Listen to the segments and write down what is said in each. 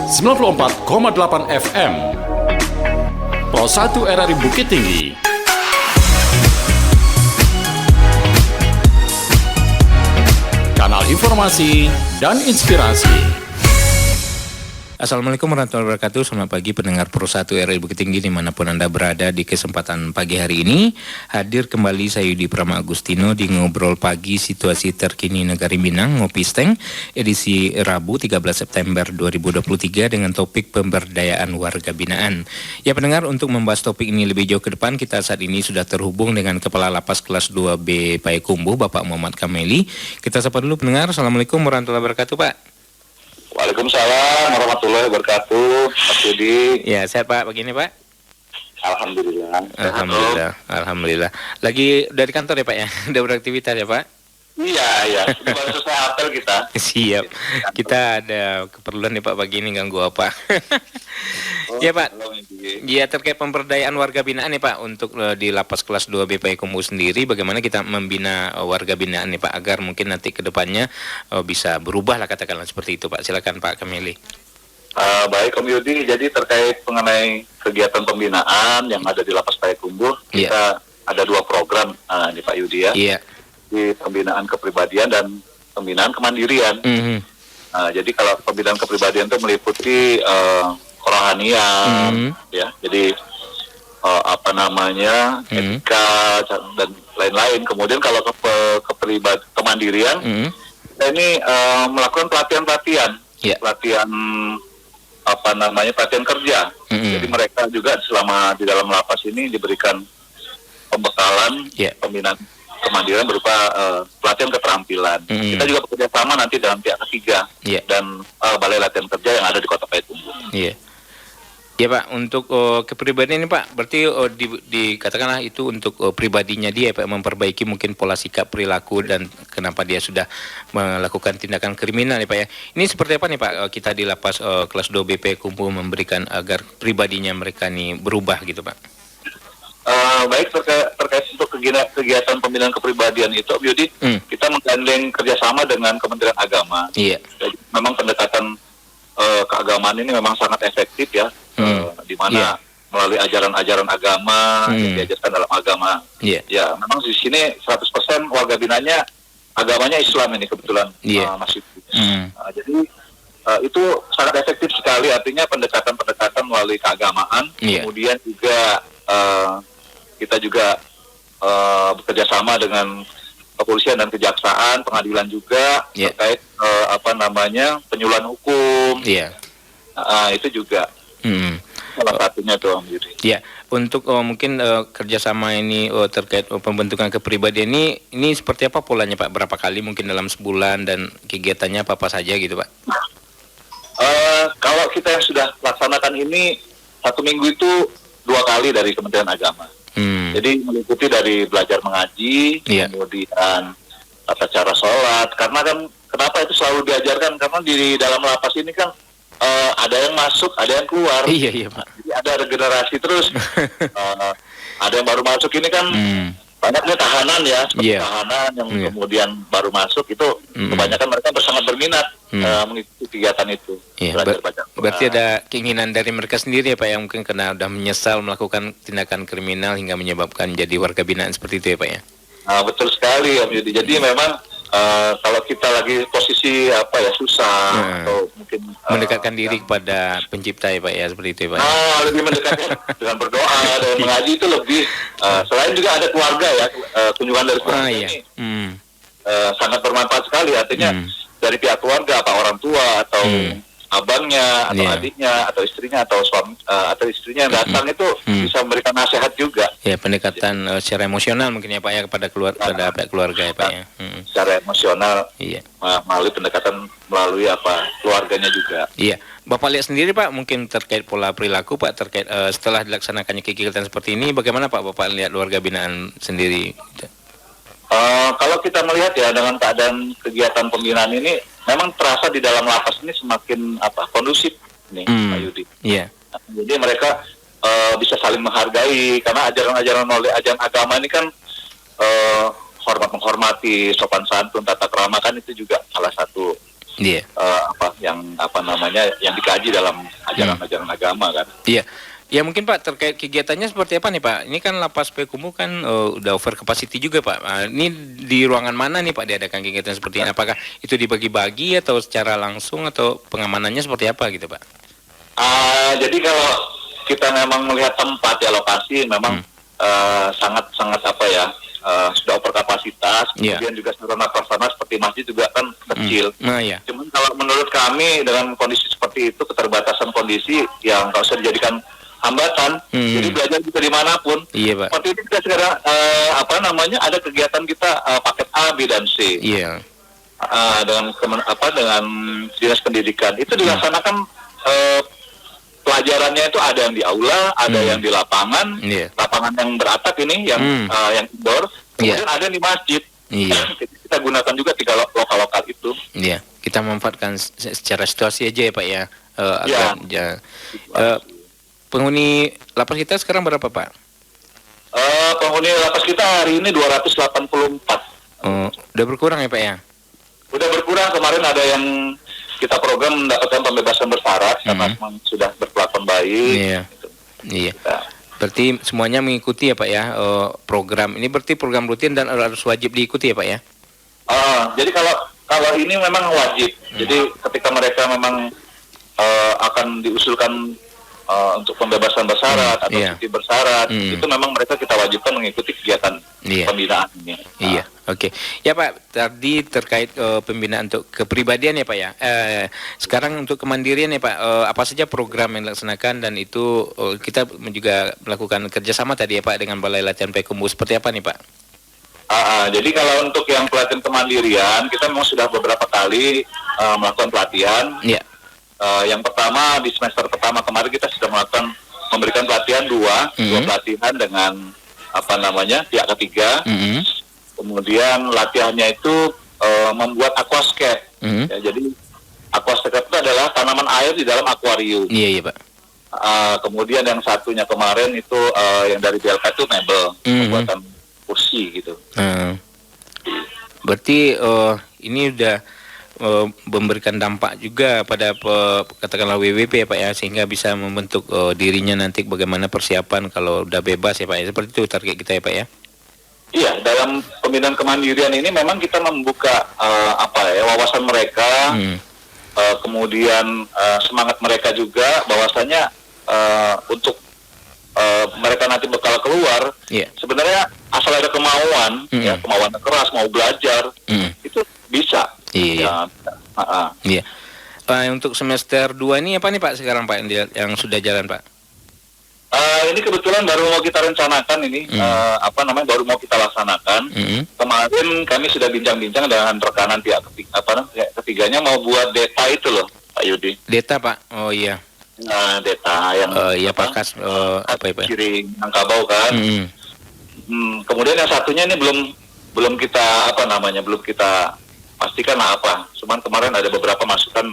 94,8 FM Pro 1 RRI Bukit Tinggi. Kanal informasi dan inspirasi. Assalamualaikum warahmatullahi wabarakatuh. Selamat pagi pendengar Pro 1 RRI Bukit Tinggi dimanapun Anda berada. Di kesempatan pagi hari ini hadir kembali saya Yudi Prama Agustino di Ngobrol Pagi Situasi Terkini Negari Minang Ngopi Steng edisi Rabu 13 September 2023 dengan topik pemberdayaan warga binaan. Ya pendengar, untuk membahas topik ini lebih jauh ke depan, kita saat ini sudah terhubung dengan Kepala Lapas Kelas 2B Payakumbuh Bapak Muhammad Kameli. Kita sapa dulu pendengar. Assalamualaikum warahmatullahi wabarakatuh Pak. Waalaikumsalam warahmatullahi wabarakatuh, Mas Yudi. Ya, sehat Pak, begini Pak? Alhamdulillah. Alhamdulillah. Lagi dari kantor ya Pak ya? Udah beraktivitas ya Pak? Iya. Baru selesai apel kita. Siap. Kita ada keperluan nih Pak pagi ini, ganggu apa? Ya Pak. Ya, terkait pemberdayaan warga binaan nih Pak, untuk di Lapas Kelas 2B Payakumbuh sendiri, bagaimana kita membina warga binaan nih Pak agar mungkin nanti ke depannya bisa berubah lah, katakanlah seperti itu Pak. Silakan Pak Kameli. Baik Om Yudi, jadi terkait mengenai kegiatan pembinaan yang ada di Lapas Payakumbuh, kita ada dua program nih Pak Yudi ya. Iya. Di pembinaan kepribadian dan pembinaan kemandirian. Jadi kalau pembinaan kepribadian itu meliputi kerohanian, ya. Jadi etika dan lain-lain. Kemudian kalau kemandirian, kita ini melakukan pelatihan kerja. Jadi mereka juga selama di dalam lapas ini diberikan pembekalan pembinaan kemandirian berupa pelatihan keterampilan. Kita juga bekerja sama nanti dengan pihak ketiga dan balai latihan kerja yang ada di Kota Payakumbuh. Ya Pak, untuk kepribadian ini Pak, berarti dikatakanlah itu untuk pribadinya dia Pak, memperbaiki mungkin pola sikap perilaku dan kenapa dia sudah melakukan tindakan kriminal ya Pak ya. Ini seperti apa nih Pak, kita di Lapas Kelas 2B Payakumbuh memberikan agar pribadinya mereka nih berubah gitu Pak? Baik, terkait untuk kegiatan pembinaan kepribadian itu, Yudi, kita menggandeng kerjasama dengan Kementerian Agama. Jadi, memang pendekatan keagamaan ini memang sangat efektif ya, di mana melalui ajaran-ajaran agama yang diajarkan dalam agama. Ya, memang di sini 100% warga binanya agamanya Islam ini kebetulan masih. Jadi itu sangat efektif sekali, artinya pendekatan-pendekatan melalui keagamaan, kemudian juga kita juga bekerja sama dengan kepolisian dan kejaksaan, pengadilan juga terkait penyuluhan hukum. Itu juga salah satunya tuh Om Yudi. Ya, untuk mungkin kerjasama ini terkait pembentukan kepribadian ini seperti apa polanya Pak? Berapa kali mungkin dalam sebulan dan kegiatannya apa saja gitu Pak? Kalau kita yang sudah laksanakan ini 1 minggu itu 2 kali dari Kementerian Agama. Jadi meliputi dari belajar mengaji, kemudian tata cara sholat. Karena kan kenapa itu selalu diajarkan? Karena di dalam lapas ini kan ada yang masuk, ada yang keluar. Iya Pak. Jadi ada regenerasi terus. Ada yang baru masuk ini kan banyaknya tahanan ya, seperti tahanan yang kemudian baru masuk itu kebanyakan mereka sangat berminat mengikuti kegiatan itu. Berarti ada keinginan dari mereka sendiri ya Pak, yang mungkin karena udah menyesal melakukan tindakan kriminal hingga menyebabkan jadi warga binaan seperti itu ya Pak ya? Betul sekali Om Yudi. Jadi memang kalau kita lagi posisi susah atau mungkin mendekatkan diri kepada pencipta ya Pak ya, seperti itu ya Pak. Lebih mendekatkan dengan berdoa dan mengaji itu lebih. Selain juga ada keluarga ya, kunjungan dari keluarga ini sangat bermanfaat sekali. Artinya dari pihak keluarga, apa orang tua atau abangnya atau adiknya atau istrinya atau suami atau istrinya yang datang itu bisa memberikan nasihat juga. Ya, pendekatan secara emosional mungkin ya Pak ya kepada keluarga ya Pak ya. Secara emosional melalui pendekatan melalui keluarganya juga. Iya. Bapak lihat sendiri Pak, mungkin terkait pola perilaku Pak, terkait setelah dilaksanakannya kegiatan seperti ini, bagaimana Pak Bapak lihat warga binaan sendiri? Kalau kita melihat ya dengan keadaan kegiatan pembinaan ini, memang terasa di dalam lapas ini semakin kondusif nih Pak Yudi. Jadi mereka bisa saling menghargai karena ajaran-ajaran melalui ajaran agama ini kan hormat menghormati, sopan santun, tata krama kan itu juga salah satu yang yang dikaji dalam ajaran-ajaran agama kan. Iya. Ya mungkin Pak terkait kegiatannya seperti apa nih Pak? Ini kan lapas Payakumbuh kan udah over capacity juga Pak. Ini di ruangan mana nih Pak diadakan kegiatan seperti ini? Apakah itu dibagi-bagi atau secara langsung atau pengamanannya seperti apa gitu Pak? Jadi kalau kita memang melihat tempat ya lokasi memang sangat sudah over kapasitas. Kemudian juga sarana prasarana seperti masjid juga kan kecil. Iya. Cuman kalau menurut kami dengan kondisi seperti itu, keterbatasan kondisi yang nggak usah dijadikan hambatan, jadi belajar bisa dimanapun. Iya Pak. Seperti itu kita sekarang ada kegiatan kita paket A, B dan C. Iya. Dengan dinas pendidikan itu dilaksanakan pelajarannya itu ada yang di aula, ada yang di lapangan, lapangan yang beratap ini, yang indoor, kemudian ada di masjid. Kita gunakan juga 3 lokal itu. Iya, kita manfaatkan secara situasi aja ya Pak ya. Penghuni lapas kita sekarang berapa Pak? Penghuni lapas kita hari ini 284. Udah berkurang ya Pak ya? Udah berkurang, kemarin ada yang kita program mendapatkan pembebasan bersyarat karena memang sudah berkelakuan baik. Iya. Berarti semuanya mengikuti ya Pak ya program. Ini berarti program rutin dan harus wajib diikuti ya Pak ya? Jadi kalau ini memang wajib. Jadi ketika mereka memang akan diusulkan untuk pembebasan bersyarat atau cuti bersyarat, itu memang mereka kita wajibkan mengikuti kegiatan pembinaan ini. Iya, oke. Ya Pak, tadi terkait pembinaan untuk kepribadian ya Pak ya. Sekarang untuk kemandirian ya Pak, apa saja program yang dilaksanakan dan itu kita juga melakukan kerjasama tadi ya Pak dengan Balai Latihan Payakumbuh. Seperti apa nih Pak? Jadi kalau untuk yang pelatihan kemandirian, kita memang sudah beberapa kali melakukan pelatihan. Iya. Yang pertama di semester pertama kemarin kita sudah memberikan pelatihan dua pelatihan dengan pihak ketiga. Kemudian latihannya itu membuat aquascape. Ya, jadi aquascape itu adalah tanaman air di dalam akuarium. Iya Pak. Kemudian yang satunya kemarin itu yang dari BLK itu mebel, pembuatan kursi gitu. Berarti ini udah memberikan dampak juga pada katakanlah WWP ya Pak ya, sehingga bisa membentuk dirinya nanti bagaimana persiapan kalau udah bebas ya Pak ya. Seperti itu target kita ya Pak ya. Iya, dalam pembinaan kemandirian ini memang kita membuka wawasan mereka, kemudian semangat mereka juga bahwasanya untuk mereka nanti bakal keluar, sebenarnya asal ada kemauan, ya kemauan keras mau belajar, itu bisa. Iya. Untuk semester 2 ini apa nih Pak sekarang Pak yang sudah jalan Pak? Ini kebetulan baru mau kita rencanakan ini, baru mau kita laksanakan. Kemarin kami sudah bincang-bincang dengan rekanan pihak ketiganya mau buat data itu loh, Pak Yudi. Data Pak? Oh iya. Data yang Pakas kiri Angkabau kan. Kemudian yang satunya ini belum kita belum kita pastikan cuman kemarin ada beberapa masukan,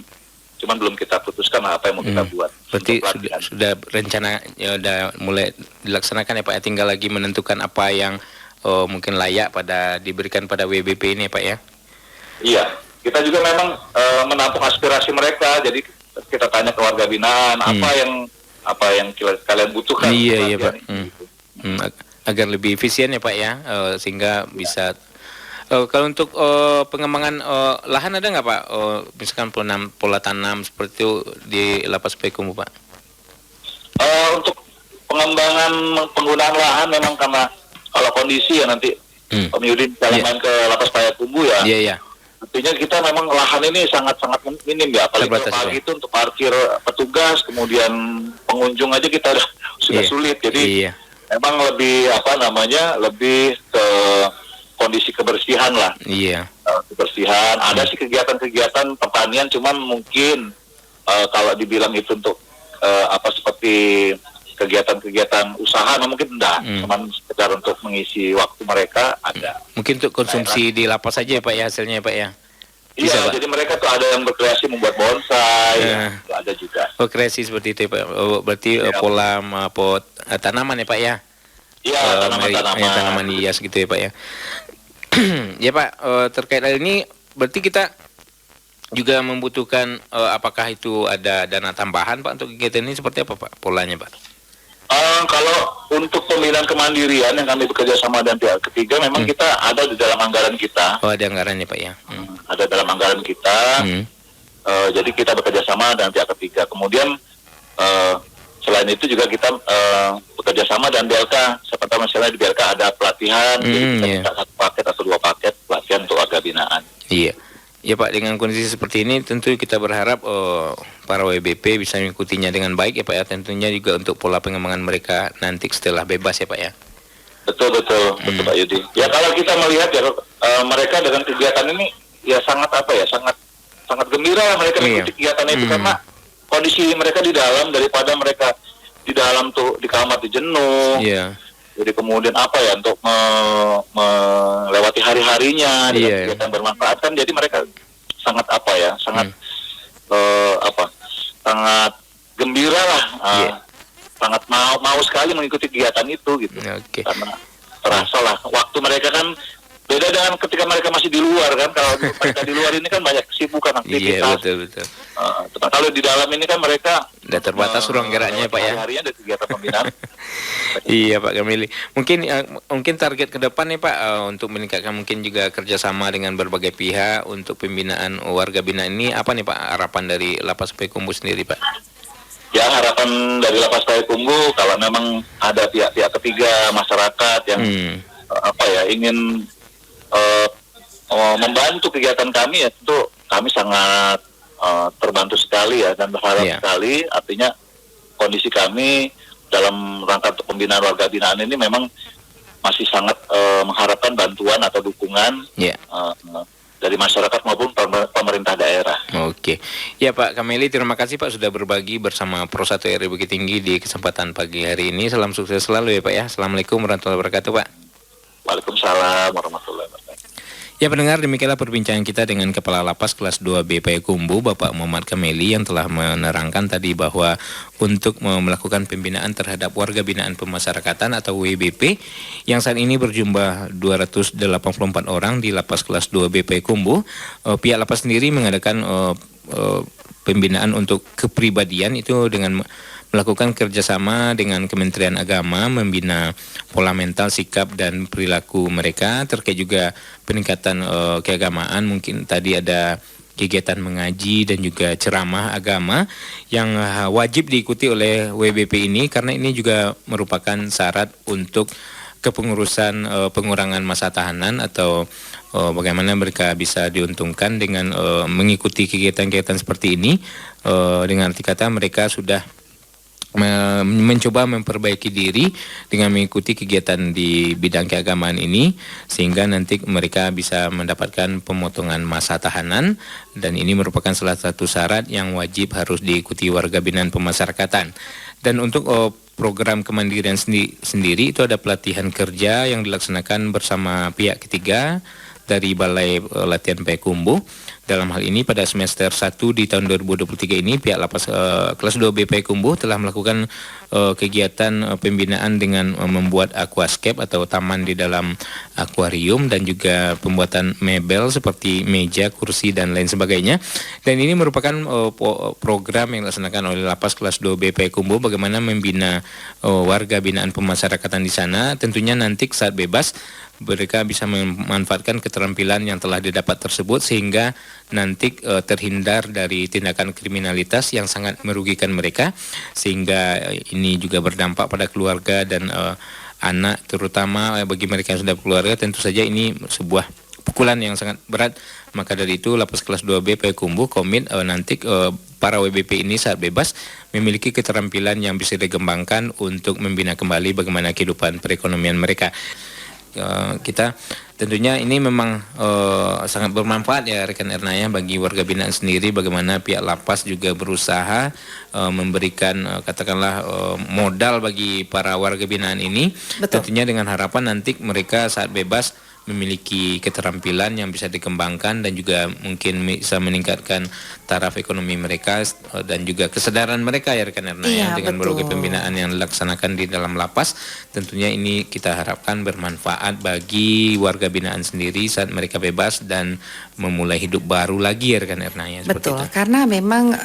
cuman belum kita putuskan apa yang mau kita buat. Berarti sudah rencana udah mulai dilaksanakan ya Pak ya, tinggal lagi menentukan apa yang mungkin layak diberikan pada WBP ini ya Pak ya. Iya, kita juga memang menampung aspirasi mereka, jadi kita tanya ke warga binaan apa yang kalian butuhkan. Iya Pak. Agar lebih efisien ya Pak ya, sehingga bisa. Kalau untuk pengembangan lahan ada nggak Pak? Misalkan pola tanam seperti itu di Lapas Payakumbuh Pak? Untuk pengembangan penggunaan lahan memang karena kalau kondisi ya nanti Om Yudin jalan main ke Lapas Payakumbuh ya. Iya. Artinya kita memang lahan ini sangat-sangat minim ya. Apalagi pagi itu untuk parkir petugas, kemudian pengunjung aja kita sudah sulit. Jadi memang lebih lebih ke kondisi kebersihan lah. Iya. Kebersihan. Ada sih kegiatan-kegiatan pertanian, cuman mungkin kalau dibilang itu untuk seperti kegiatan-kegiatan usaha, mungkin enggak. Cuman sekedar untuk mengisi waktu mereka ada. Mungkin untuk konsumsi di lapas saja ya Pak ya, hasilnya ya Pak ya. Iya, jadi mereka tuh ada yang berkreasi membuat bonsai, ada juga. Kreasi seperti itu ya Pak. Berarti pola pot tanaman ya Pak ya. Iya, tanaman hias gitu ya Pak ya. Ya Pak, terkait hal ini berarti kita juga membutuhkan apakah itu ada dana tambahan Pak untuk kegiatan ini seperti apa Pak polanya Pak? Kalau untuk pembinaan kemandirian yang kami bekerja sama dengan pihak ketiga memang kita ada di dalam anggaran kita. Oh ada anggarannya Pak ya? Ada dalam anggaran kita. Jadi kita bekerja sama dengan pihak ketiga. Kemudian selain itu juga kita bekerja sama dengan BLK. Seperti misalnya di BLK ada pelatihan, jadi kita minta 1 paket atau 2 paket pelatihan untuk warga binaan. Iya. Ya Pak, dengan kondisi seperti ini tentu kita berharap para WBP bisa mengikutinya dengan baik ya Pak ya. Tentunya juga untuk pola pengembangan mereka nanti setelah bebas ya Pak ya. Betul Pak Yudi. Ya kalau kita melihat ya mereka dengan kegiatan ini ya sangat sangat gembira lah mereka mengikuti kegiatan itu karena kondisi mereka di dalam daripada mereka di dalam tuh di kamar di jenuh. Iya. Jadi kemudian untuk melewati hari-harinya dengan kegiatan bermanfaat kan jadi mereka sangat sangat sangat gembira lah, sangat mau sekali mengikuti kegiatan itu gitu. Karena terasa lah waktu mereka kan beda dengan ketika mereka masih di luar kan. Kalau mereka di luar ini kan banyak kesibukan aktivitas. Iya betul. Kalau di dalam ini kan mereka udah terbatas ruang geraknya Pak ya. Harian dari kegiatan pembinaan. Iya Pak Kamili. Mungkin target ke depan nih Pak untuk meningkatkan mungkin juga kerjasama dengan berbagai pihak untuk pembinaan warga binaan ini apa nih Pak harapan dari Lapas Payakumbuh sendiri Pak? Ya harapan dari Lapas Payakumbuh kalau memang ada pihak-pihak ketiga masyarakat yang ingin membantu kegiatan kami ya tentu kami sangat terbantu sekali ya dan berharap sekali. Artinya kondisi kami dalam rangka untuk pembinaan warga binaan ini memang masih sangat mengharapkan bantuan atau dukungan dari masyarakat maupun pemerintah daerah. Oke. Ya Pak Kamili, terima kasih Pak sudah berbagi bersama Pro 1 RRI Bukit Tinggi di kesempatan pagi hari ini. Salam sukses selalu ya Pak ya. Assalamualaikum warahmatullahi wabarakatuh Pak. Waalaikumsalam warahmatullahi wabarakatuh. Ya pendengar, demikianlah perbincangan kita dengan Kepala Lapas Kelas 2B Payakumbuh Bapak Muhammad Kameli yang telah menerangkan tadi bahwa untuk melakukan pembinaan terhadap warga binaan pemasyarakatan atau WBP yang saat ini berjumlah 284 orang di Lapas Kelas 2B Payakumbuh, pihak lapas sendiri mengadakan pembinaan untuk kepribadian itu dengan melakukan kerjasama dengan Kementerian Agama membina pola mental, sikap, dan perilaku mereka terkait juga peningkatan keagamaan. Mungkin tadi ada kegiatan mengaji dan juga ceramah agama yang wajib diikuti oleh WBP ini karena ini juga merupakan syarat untuk kepengurusan pengurangan masa tahanan atau bagaimana mereka bisa diuntungkan dengan mengikuti kegiatan-kegiatan seperti ini. Dengan arti kata mereka sudah mencoba memperbaiki diri dengan mengikuti kegiatan di bidang keagamaan ini sehingga nanti mereka bisa mendapatkan pemotongan masa tahanan dan ini merupakan salah satu syarat yang wajib harus diikuti warga binaan pemasyarakatan. Dan untuk program kemandirian sendiri itu ada pelatihan kerja yang dilaksanakan bersama pihak ketiga dari Balai Latihan Payakumbuh. Dalam hal ini pada semester 1 di tahun 2023 ini pihak Lapas Kelas 2B Payakumbuh telah melakukan kegiatan pembinaan dengan membuat aquascape atau taman di dalam akuarium dan juga pembuatan mebel seperti meja, kursi dan lain sebagainya. Dan ini merupakan program yang dilaksanakan oleh Lapas Kelas 2B Payakumbuh bagaimana membina warga binaan pemasyarakatan di sana. Tentunya nanti saat bebas mereka bisa memanfaatkan keterampilan yang telah didapat tersebut sehingga nanti terhindar dari tindakan kriminalitas yang sangat merugikan mereka sehingga ini juga berdampak pada keluarga dan anak terutama bagi mereka yang sudah berkeluarga. Tentu saja ini sebuah pukulan yang sangat berat. Maka dari itu Lapas Kelas 2B Payakumbuh komit nanti para WBP ini saat bebas memiliki keterampilan yang bisa dikembangkan untuk membina kembali bagaimana kehidupan perekonomian mereka. Kita tentunya ini memang sangat bermanfaat ya rekan Ernaya bagi warga binaan sendiri bagaimana pihak lapas juga berusaha memberikan katakanlah modal bagi para warga binaan ini. Betul. Tentunya dengan harapan nanti mereka saat bebas memiliki keterampilan yang bisa dikembangkan dan juga mungkin bisa meningkatkan taraf ekonomi mereka dan juga kesadaran mereka ya rekan Erna ya, dengan berbagai pembinaan yang dilaksanakan di dalam lapas. Tentunya ini kita harapkan bermanfaat bagi warga binaan sendiri saat mereka bebas dan memulai hidup baru lagi ya rekan Erna ya. Betul, karena memang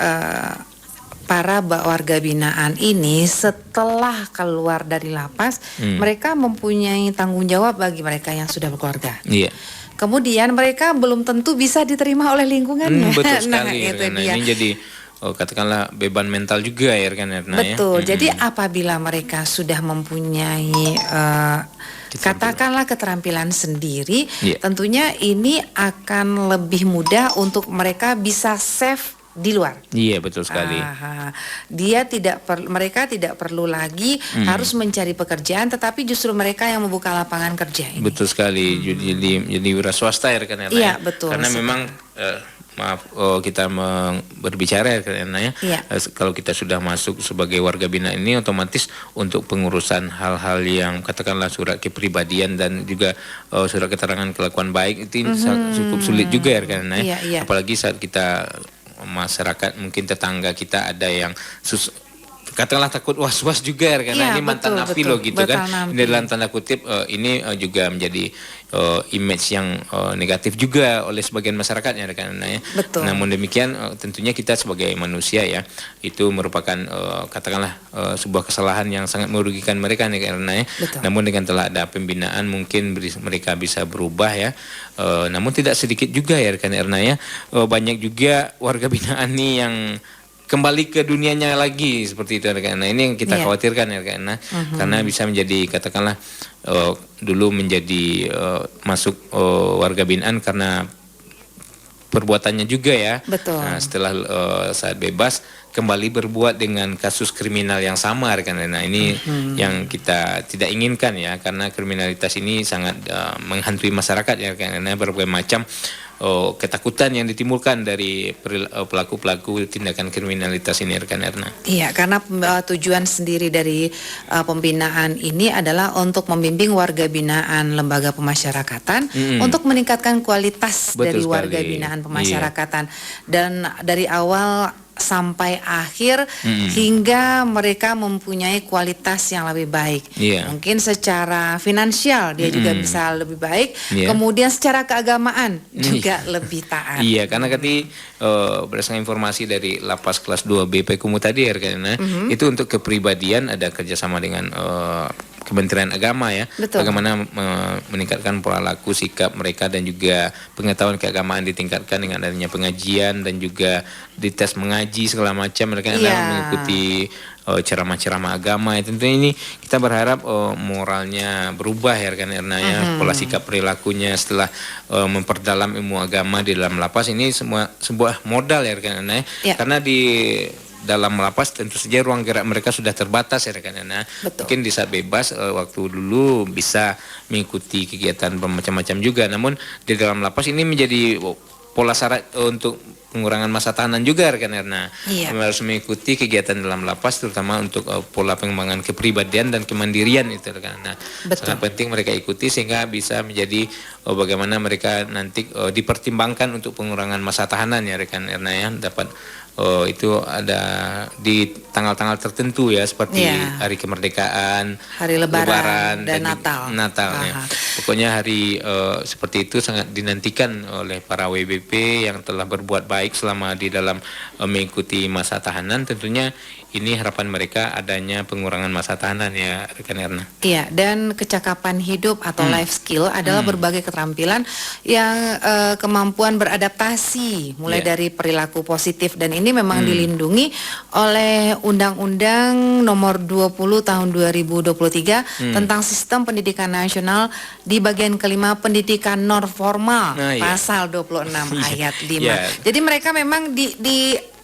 para warga binaan ini setelah keluar dari lapas, mereka mempunyai tanggung jawab bagi mereka yang sudah berkeluarga. Iya. Kemudian mereka belum tentu bisa diterima oleh lingkungannya. Betul sekali. Nah, itu dia. Ini jadi katakanlah beban mental juga ya kan Erna ya. Betul. Jadi apabila mereka sudah mempunyai katakanlah keterampilan sendiri, tentunya ini akan lebih mudah untuk mereka bisa save di luar. Iya, betul sekali. Mereka tidak perlu lagi harus mencari pekerjaan, tetapi justru mereka yang membuka lapangan kerja ini. Betul sekali. Jadi wira swasta ya kan Erna. Iya, betul. Karena memang kita berbicara ya kan Erna ya. Kalau kita sudah masuk sebagai warga binaan ini, otomatis untuk pengurusan hal-hal yang katakanlah surat kepribadian dan juga surat keterangan kelakuan baik itu cukup sulit juga ya kan Erna ya. Apalagi saat kita masyarakat mungkin tetangga kita ada yang katakanlah takut was-was juga karena ini mantan napi loh gitu kan. Ini dalam tanda kutip ini juga menjadi image yang negatif juga oleh sebagian masyarakat ya karena ya. Namun demikian tentunya kita sebagai manusia ya itu merupakan katakanlah sebuah kesalahan yang sangat merugikan mereka nih karena ya. Namun dengan telah ada pembinaan mungkin mereka bisa berubah ya. Namun tidak sedikit juga ya rekan Erna ya. Banyak juga warga binaan nih yang kembali ke dunianya lagi seperti itu rekan. Nah, ini yang kita khawatirkan ya rekan. Karena bisa menjadi katakanlah dulu menjadi masuk warga binaan karena perbuatannya juga ya. Nah, setelah saat bebas kembali berbuat dengan kasus kriminal yang sama rekan. Nah, ini yang kita tidak inginkan ya karena kriminalitas ini sangat menghantui masyarakat ya rekan. Berbagai macam ketakutan yang ditimbulkan dari pelaku-pelaku tindakan kriminalitas ini rekan Erna. Iya, karena tujuan sendiri dari pembinaan ini adalah untuk membimbing warga binaan lembaga pemasyarakatan untuk meningkatkan kualitas dari warga binaan pemasyarakatan dan dari awal sampai akhir hingga mereka mempunyai kualitas yang lebih baik. Mungkin secara finansial dia juga bisa lebih baik. Kemudian secara keagamaan juga lebih taat. Iya, karena berdasarkan informasi dari Lapas kelas 2 BP Kumu tadi ya karena itu untuk kepribadian ada kerjasama dengan Kementerian Agama ya. Bagaimana meningkatkan pola laku sikap mereka dan juga pengetahuan keagamaan ditingkatkan dengan adanya pengajian dan juga dites mengaji segala macam mereka mengikuti ceramah-ceramah agama ya. Tentunya ini kita berharap moralnya berubah ya kan Erna ya, pola sikap perilakunya setelah memperdalam ilmu agama di dalam lapas ini semua sebuah modal ya kan Erna ya. Karena di dalam lapas tentu saja ruang gerak mereka sudah terbatas ya rekan. Mungkin di saat bebas waktu dulu bisa mengikuti kegiatan macam-macam juga, namun di dalam lapas ini menjadi pola syarat untuk pengurangan masa tahanan juga rekan Erna. Harus mengikuti kegiatan dalam lapas terutama untuk pola pengembangan kepribadian dan kemandirian itu rekan. Sangat penting mereka ikuti sehingga bisa menjadi bagaimana mereka nanti dipertimbangkan untuk pengurangan masa tahanan ya rekan Erna ya, dapat itu ada di tanggal-tanggal tertentu ya seperti hari kemerdekaan, hari lebaran dan Natal ya. Pokoknya hari seperti itu sangat dinantikan oleh para WBP yang telah berbuat baik selama di dalam mengikuti masa tahanan. Tentunya ini harapan mereka adanya pengurangan masa tahanan ya rekan Erna. Iya, dan kecakapan hidup atau life skill adalah berbagai keterampilan yang kemampuan beradaptasi mulai dari perilaku positif, dan ini memang dilindungi oleh Undang-Undang Nomor 20 Tahun 2023 tentang Sistem Pendidikan Nasional di bagian kelima pendidikan non formal pasal 26 ayat 5. Jadi mereka memang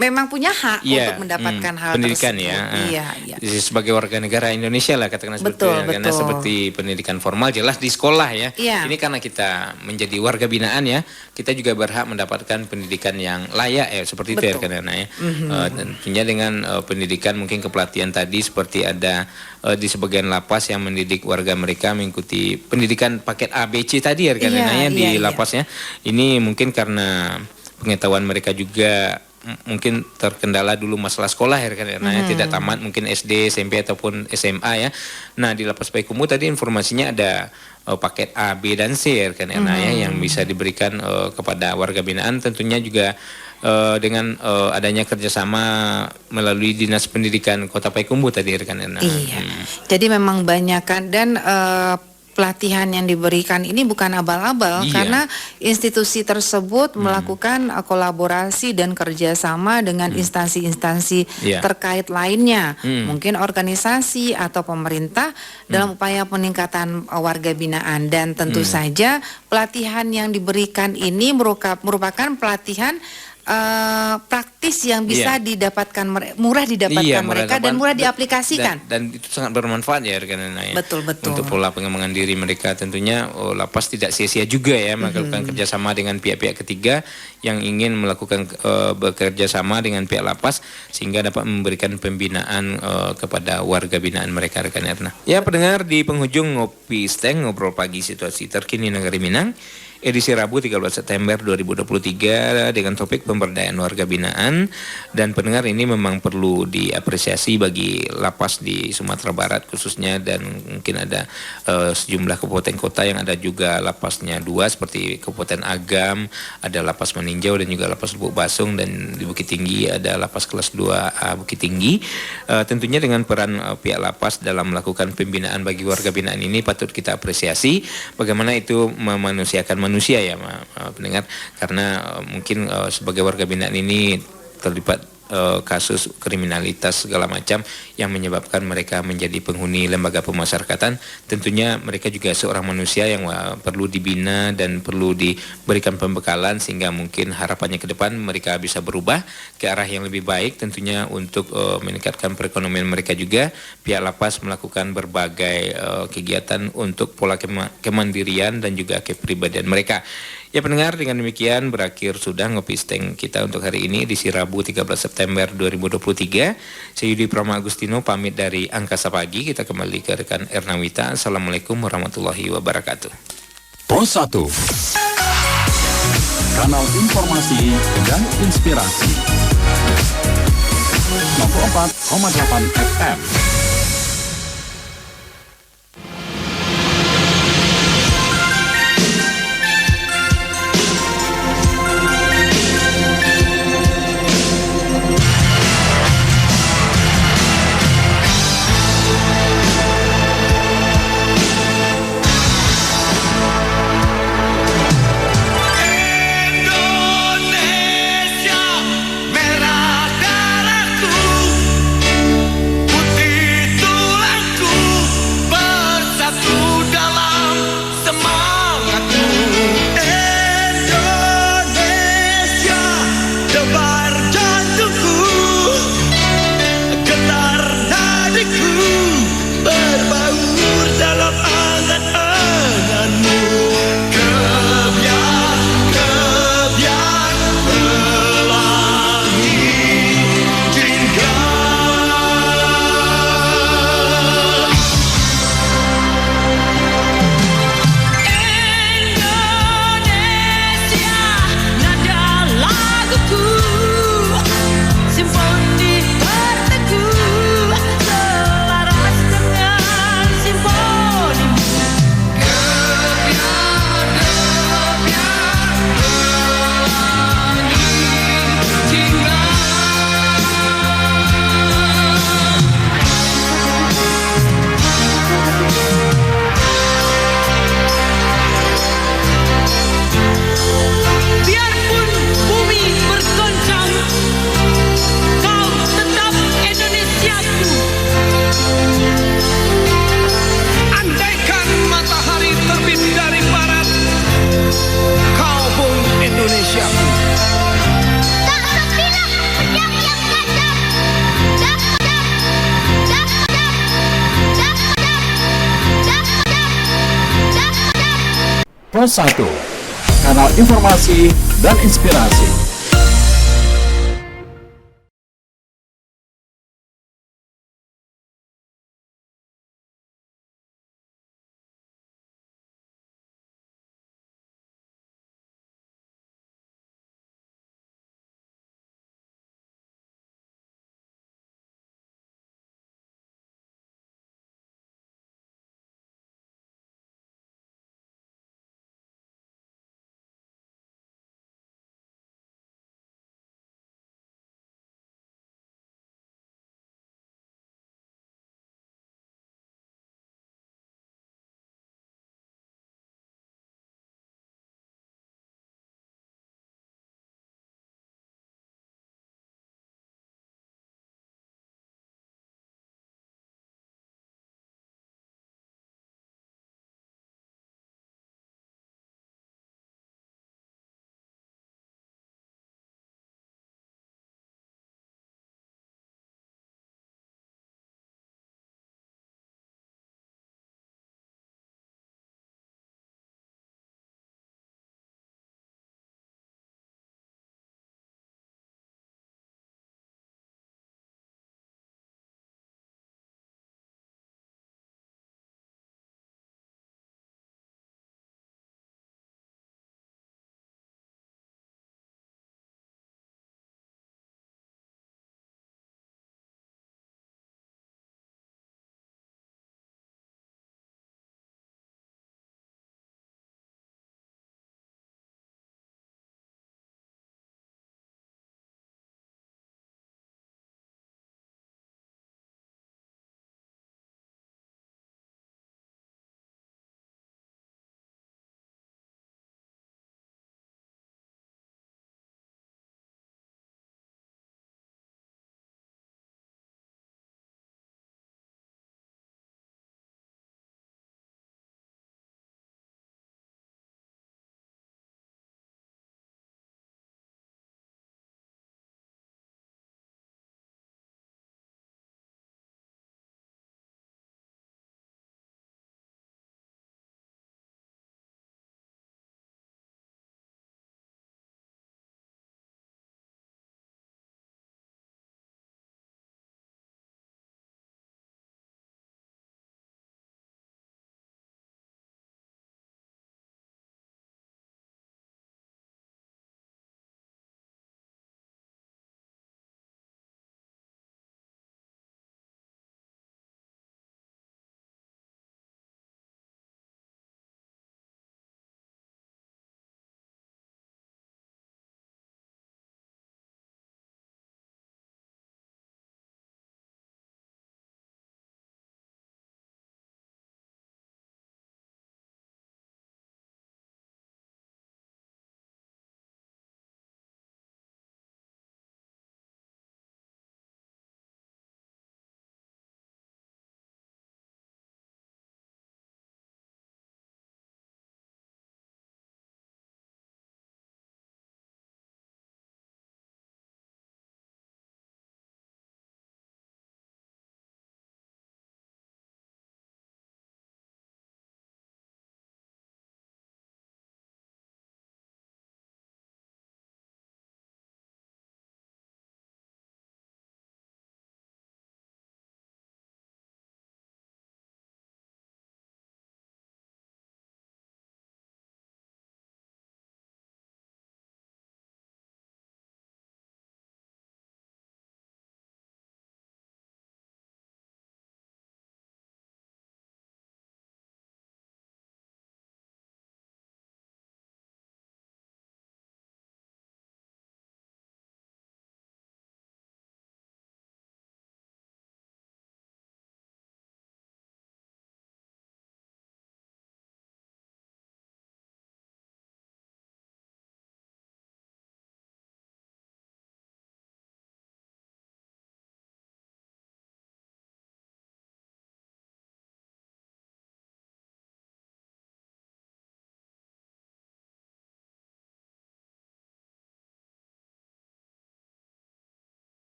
memang punya hak untuk mendapatkan hal pendidikan tersebut. Iya. Sebagai warga negara Indonesia lah katakan seperti itu. Karena seperti pendidikan formal jelas di sekolah ya. Ini karena kita menjadi warga binaan ya, kita juga berhak mendapatkan pendidikan yang layak ya seperti itu ya karena ya. Tentunya dengan pendidikan mungkin kepelatihan tadi seperti ada di sebagian lapas yang mendidik warga mereka mengikuti pendidikan paket ABC tadi ya karena di lapasnya. Ini mungkin karena pengetahuan mereka juga mungkin terkendala dulu masalah sekolah ya karena tidak tamat mungkin SD, SMP ataupun SMA ya. Nah di lapas Payakumbuh tadi informasinya ada paket A, B dan C ya karena yang bisa diberikan kepada warga binaan tentunya juga dengan adanya kerjasama melalui Dinas Pendidikan Kota Payakumbuh tadi ya karena. Jadi memang banyakan dan pelatihan yang diberikan ini bukan abal-abal karena institusi tersebut melakukan kolaborasi dan kerjasama dengan instansi-instansi terkait lainnya, mungkin organisasi atau pemerintah dalam upaya peningkatan warga binaan dan tentu saja pelatihan yang diberikan ini merupakan pelatihan praktis yang bisa didapatkan murah didapatkan mereka dan murah diaplikasikan dan itu sangat bermanfaat ya karena betul untuk pola pengembangan diri mereka tentunya lapas tidak sia-sia juga ya melakukan kerjasama dengan pihak-pihak ketiga yang ingin melakukan bekerja sama dengan pihak lapas sehingga dapat memberikan pembinaan kepada warga binaan mereka rekan Erna. Ya pendengar di penghujung Ngopi Steng ngobrol pagi situasi terkini Negari Minang edisi Rabu 13 September 2023 dengan topik pemberdayaan warga binaan dan pendengar ini memang perlu diapresiasi bagi lapas di Sumatera Barat khususnya dan mungkin ada sejumlah kabupaten kota yang ada juga lapasnya dua seperti Kabupaten Agam, ada lapas Meninjau dan juga lapas Lubuk Basung dan di Bukit Tinggi ada lapas kelas 2A Bukit Tinggi. Tentunya dengan peran pihak lapas dalam melakukan pembinaan bagi warga binaan ini patut kita apresiasi bagaimana itu memanusiakan manusia ya pendengar karena mungkin sebagai warga binaan ini terlibat kasus kriminalitas segala macam yang menyebabkan mereka menjadi penghuni lembaga pemasyarakatan. Tentunya mereka juga seorang manusia yang perlu dibina dan perlu diberikan pembekalan sehingga mungkin harapannya ke depan mereka bisa berubah ke arah yang lebih baik. Tentunya untuk meningkatkan perekonomian mereka juga pihak lapas melakukan berbagai kegiatan untuk pola kemandirian dan juga kepribadian mereka. Ya pendengar, dengan demikian berakhir sudah Ngopi Steng kita untuk hari ini di Rabu 13 September 2023. Saya Yudi Prama Agustino pamit dari Angkasa Pagi. Kita kembali ke rekan Erna Wita. Assalamualaikum warahmatullahi wabarakatuh. Pos 1 Kanal Informasi dan Inspirasi 94,8 FM. Merah darahku, putih Pro 1, kanal informasi dan inspirasi.